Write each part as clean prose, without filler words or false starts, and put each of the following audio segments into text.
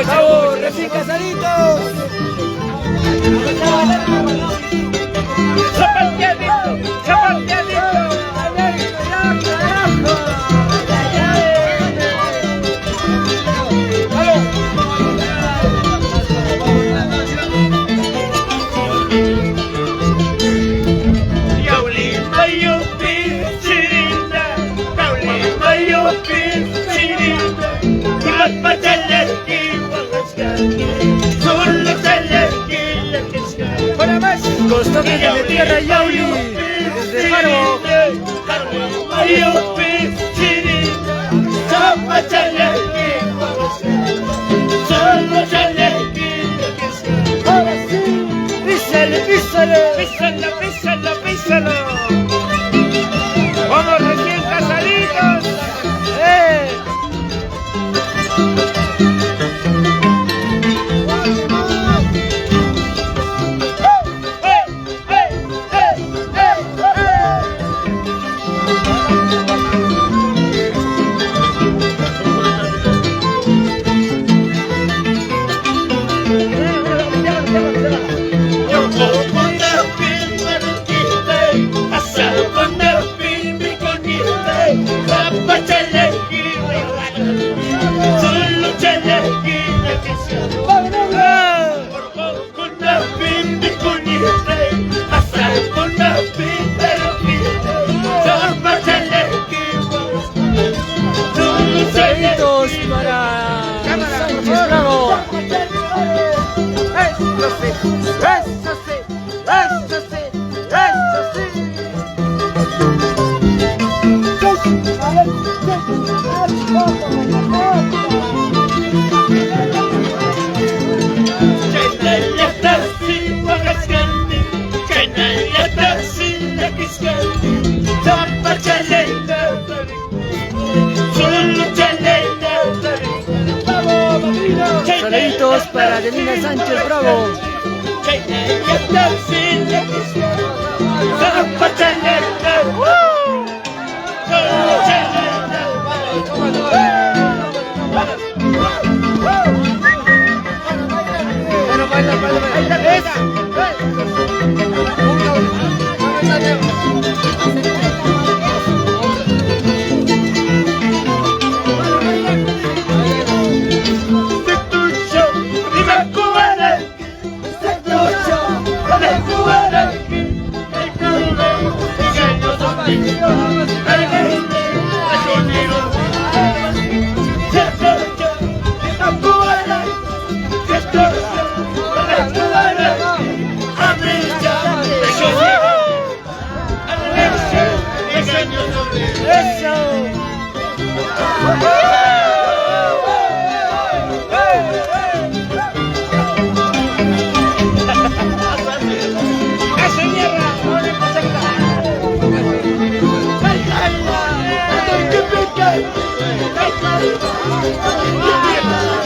¡Vamos, recién casaditos! ¡Zapateadito! ¡Zapateadito! Los toques de tierra y Auli, desde Farbo. Ahora sí, písale, písale. Písalo, písalo, písalo. Vamos recién casaditos. Saluditos para Sánchez Bravo. Eso sí, eso sí, eso sí, eso sí. Saluditos para Adelina Sánchez Bravo.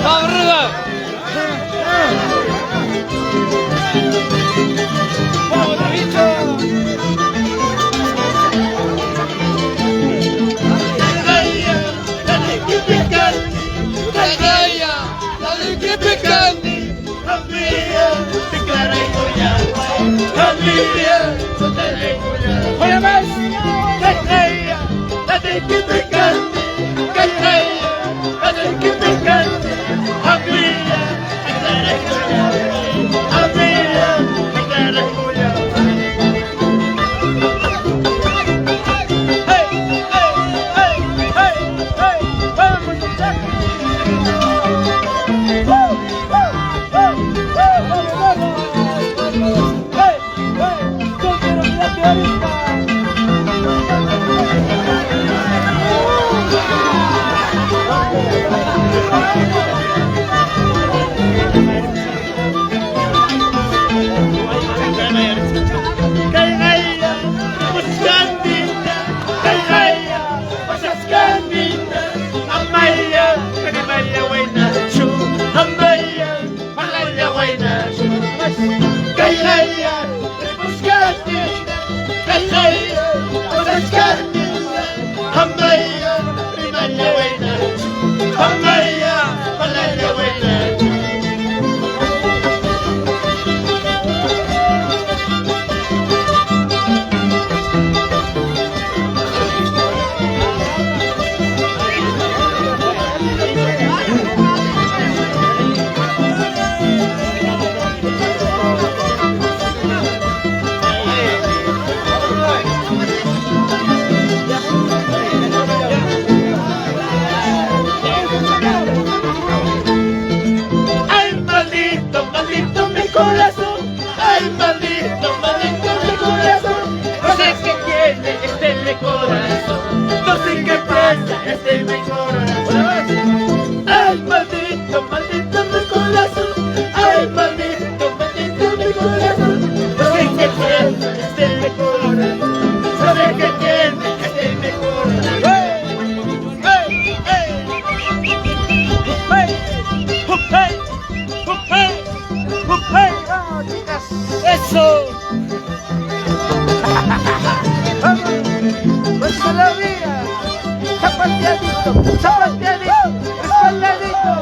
¡Vamos, Ruda! ¡Vamos, bicho! ¡Oye más! zapateadito, zapateadito, resbaladito.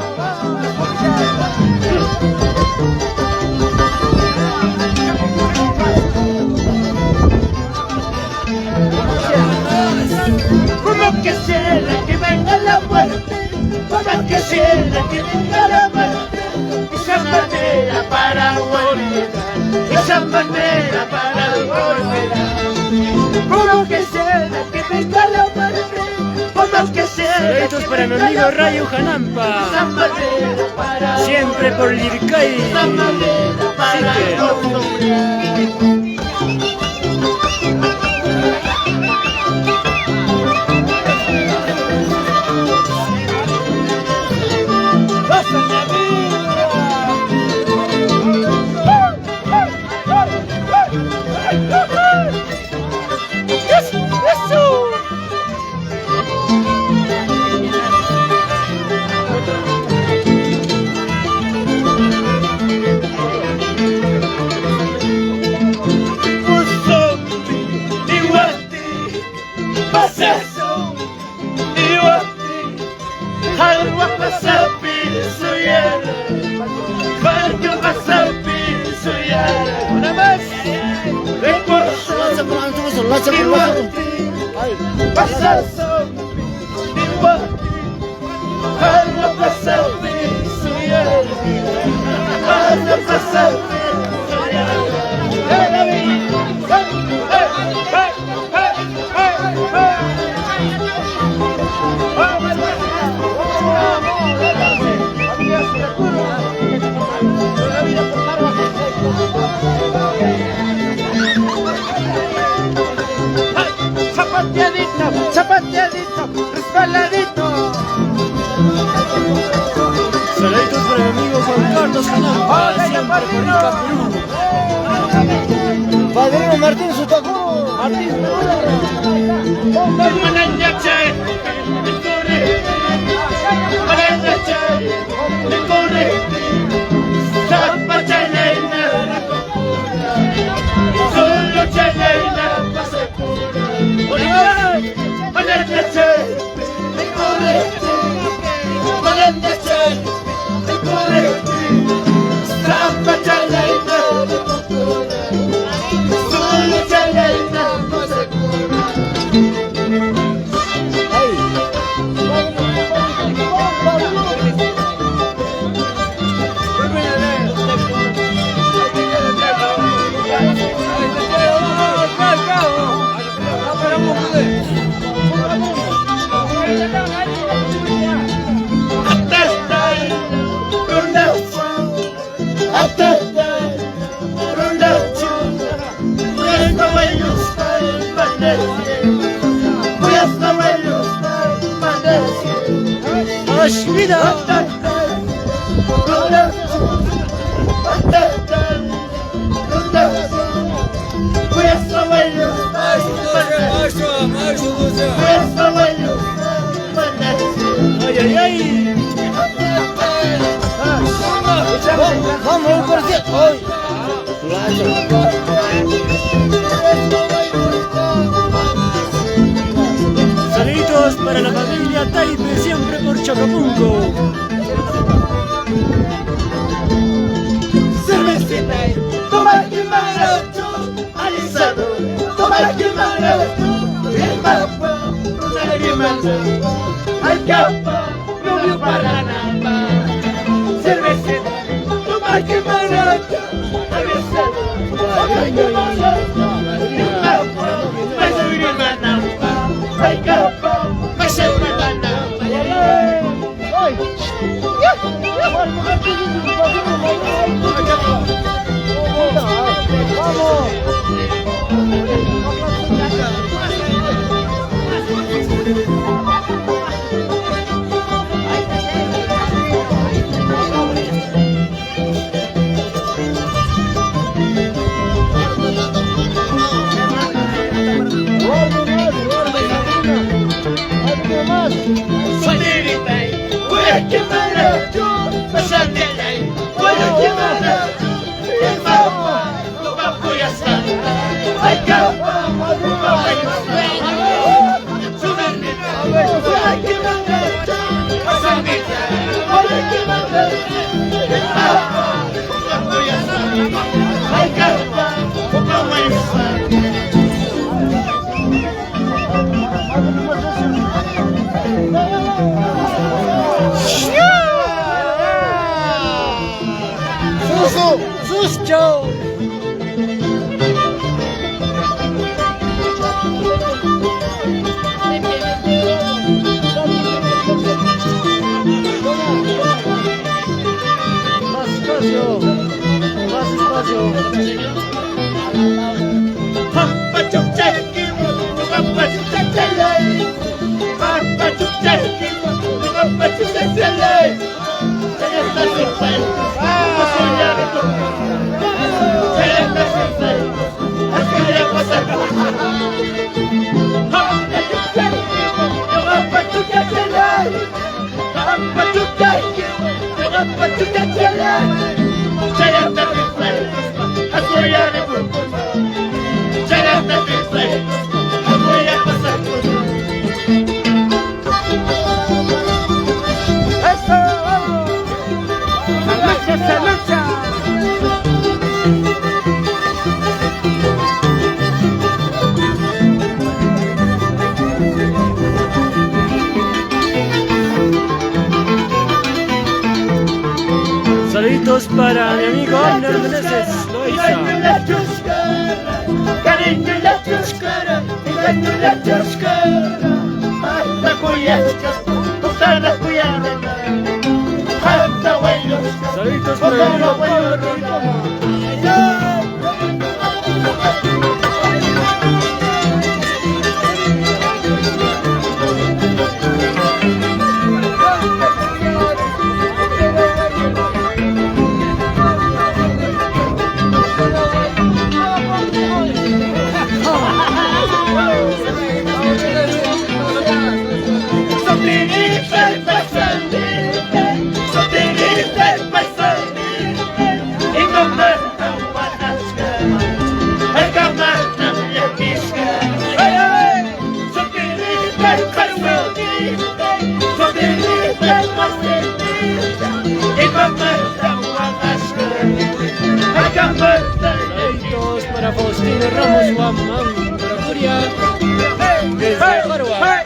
Como que cierra que venga la muerte, como que cierra que venga la muerte. Esa manera para volver, esa manera para volver. Como que cierra que venga la muerte, como que cierra. Saluditos para mi amigo Rayo Janampa. Esa manera para Siempre por Lircay. esa manera para volver. Zapateadito, zapateadito, resbaladito. Saluditos para mi amigo Juan Carlos Janampa. Siempre por Icapurú. Padrino Martín Sutacuro. Vamos, por cierto. Saluditos para la familia Taipe, siempre por Chacapunco. Cervecita, toma que marato, alisado, toma que marato, el mapa, una guimanda, al capa, novio para nada. Cervecita, toma que marato, alisado, toma que marato, el mapa, vas a vivir manamba, al capa, vas a vivir manamba. Ay, Susu! Suscho. Más espacio. Más espacio. Saluditos para mi amigo Abner Meneses, Loaiza. Cariño la chuscara, cariño la chuscara, hasta cuyasca, toda cuyana, hasta huellos. Saluditos para mi amigo Pablo Ricoma. Saluditos para Faustino Ramos Guamán, Procura, desde Parua.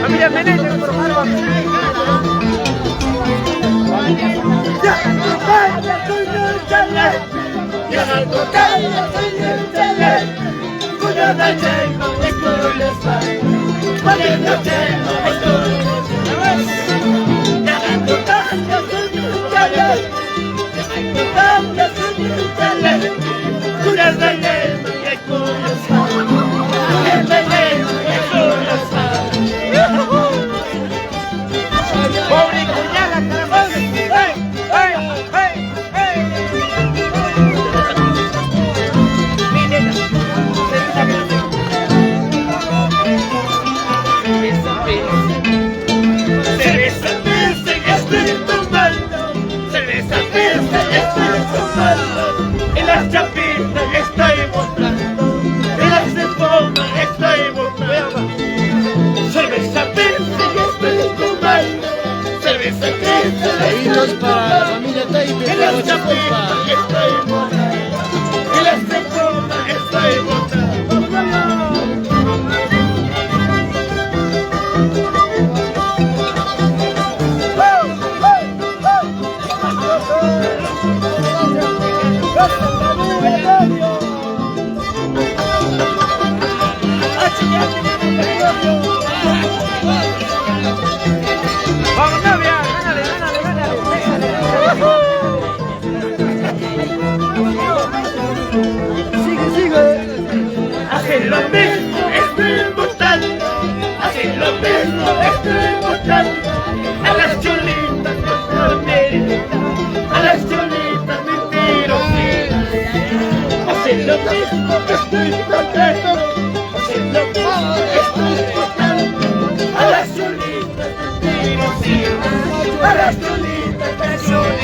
Familia Meneses, por favor. En las chapitas estoy botando, en las de forma estoy botando. Cerveza verde y estoy tomando, cerveza verde. Saluditos para la familia Taipe, En las chapitas estoy botando, en las de forma estoy botando. estoy votando a las cholitas costaneras, a las cholitas mentirositas. Hacen lo mismo que estoy votando, hacen lo mismo que estoy votando a las cholitas mentirositas, a las cholitas mentirositas.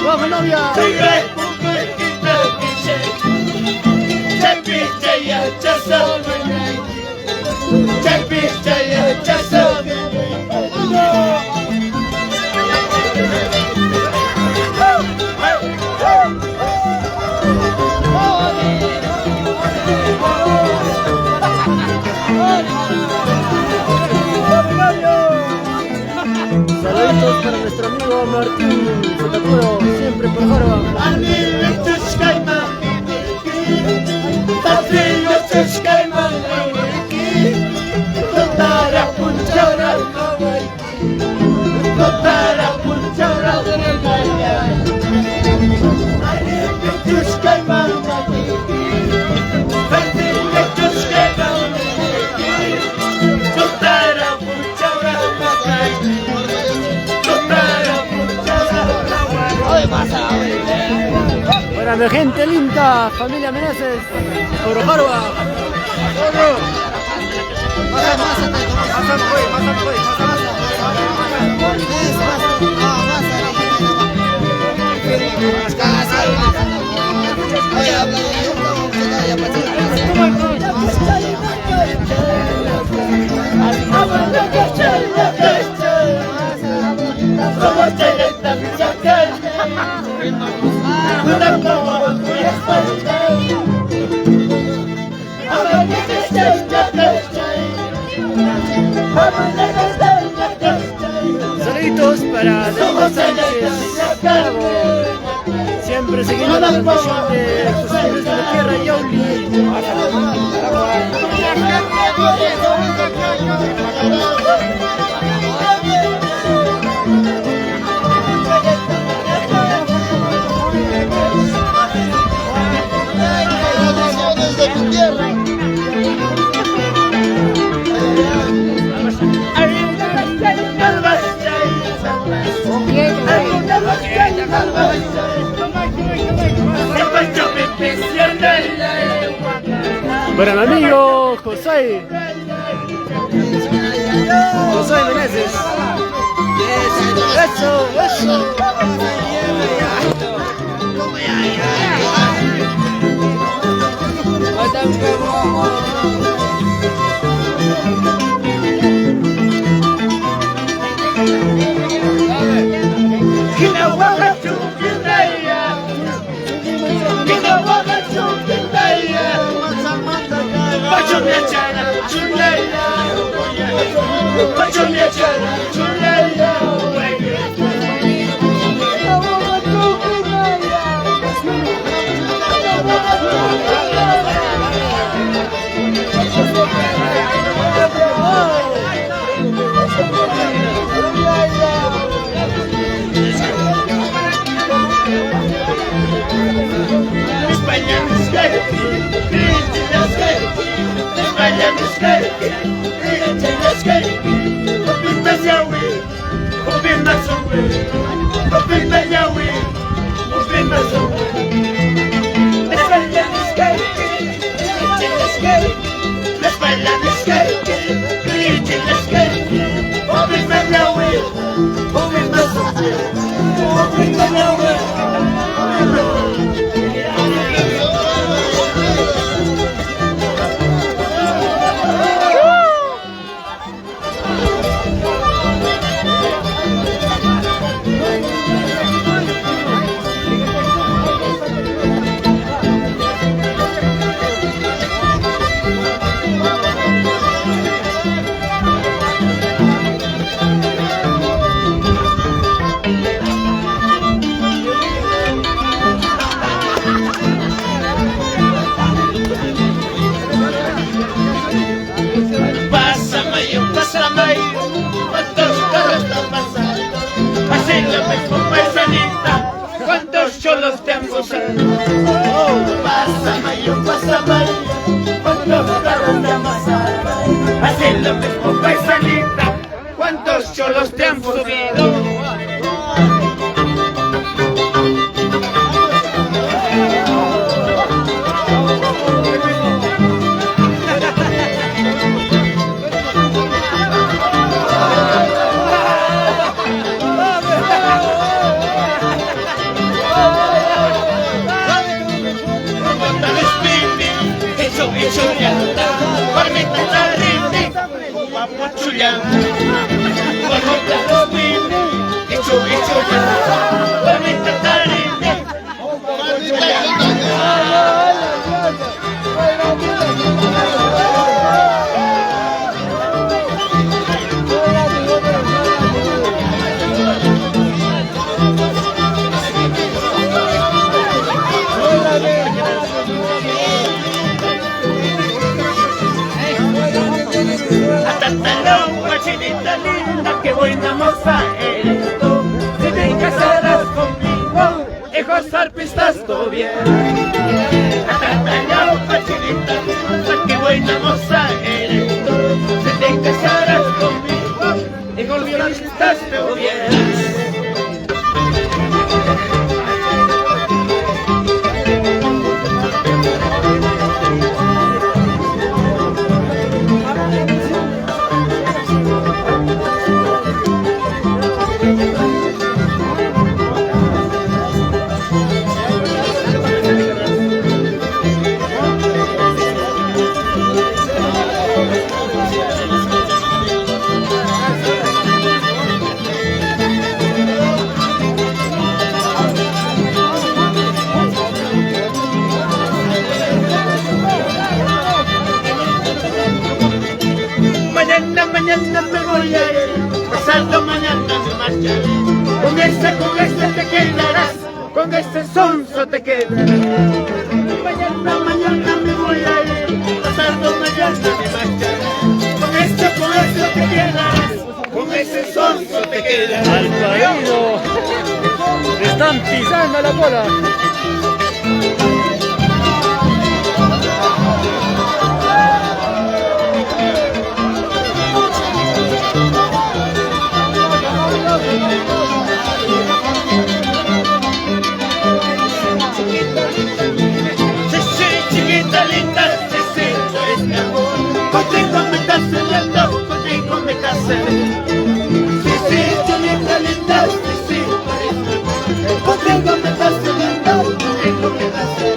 ¡Vamos, novia! Saludos para nuestro amigo Martín Sotacuro, siempre por Jorba. Para mi gente linda, familia Meneses, por Jorba. Saluditos para David Sánchez Bravo, siempre siguiendo la transmisión de Costumbres de la Tierra Yauli. Para mi amigo José Meneses. Eso. España a ir, cuántos carros están pasando. Así lo mismo, paisanita, cuántos cholos te han gozado. Pasa Mayo, cuántos carros te han pasado. Así lo mismo, paisanita, cuántos cholos te han subido. Parmita tarriti, papuchulanta. Parmita spini, ichu ya. Parmita tarriti, chinita linda, qué buena moza eres tú. Si te casarás conmigo, hijos arpistas tú bien. Atatallao, chinita linda, qué buena moza eres tú. Si te casarás conmigo, hijos arpistas tú bien. Mañana me voy a ir, pasado mañana me marcharé. Con ese te quedarás, con ese sonso te quedarás. Mañana me voy a ir, pasado mañana me marcharé. Con ese te quedarás, con ese sonso te quedarás. Al parido, le están pisando la cola. Chiquita linda, sí, tú eres mi amor. Contigo me estás soñando, contigo me casé. Sí, chiquita linda, sí, tú eres mi amor. Contigo me estás soñando, contigo me casé.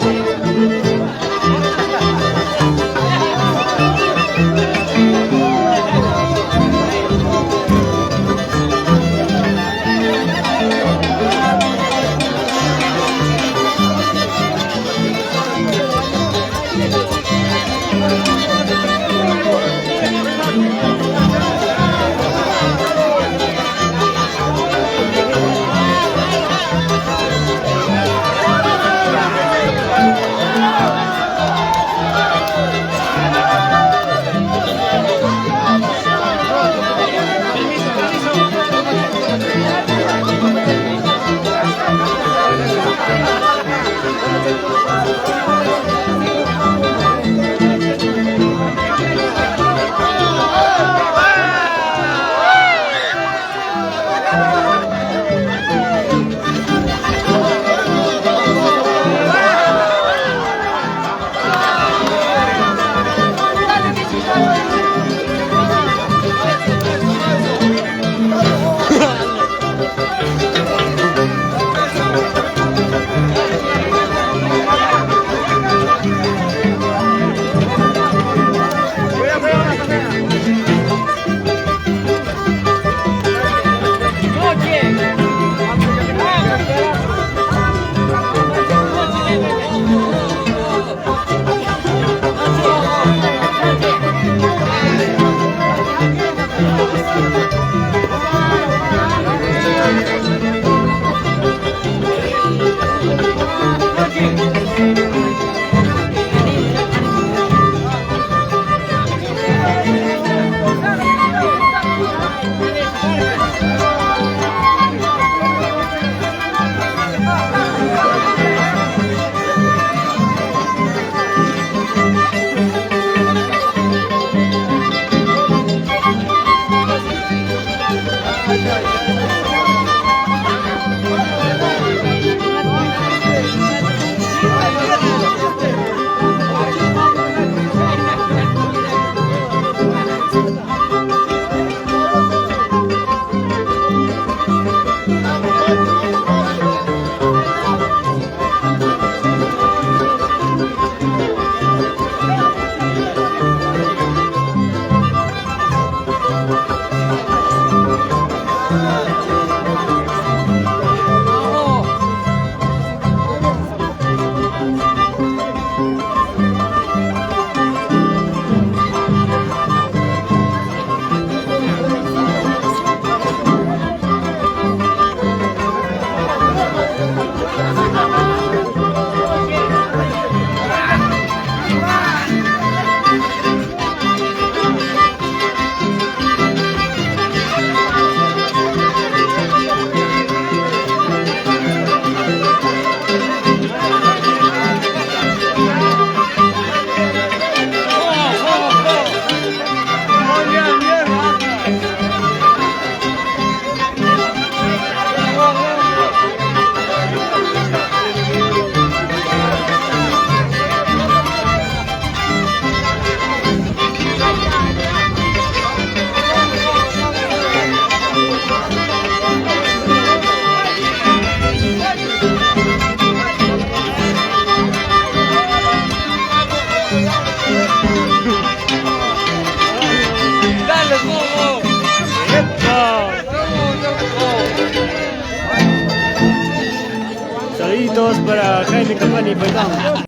Saluditos para Jaime Capani, perdón.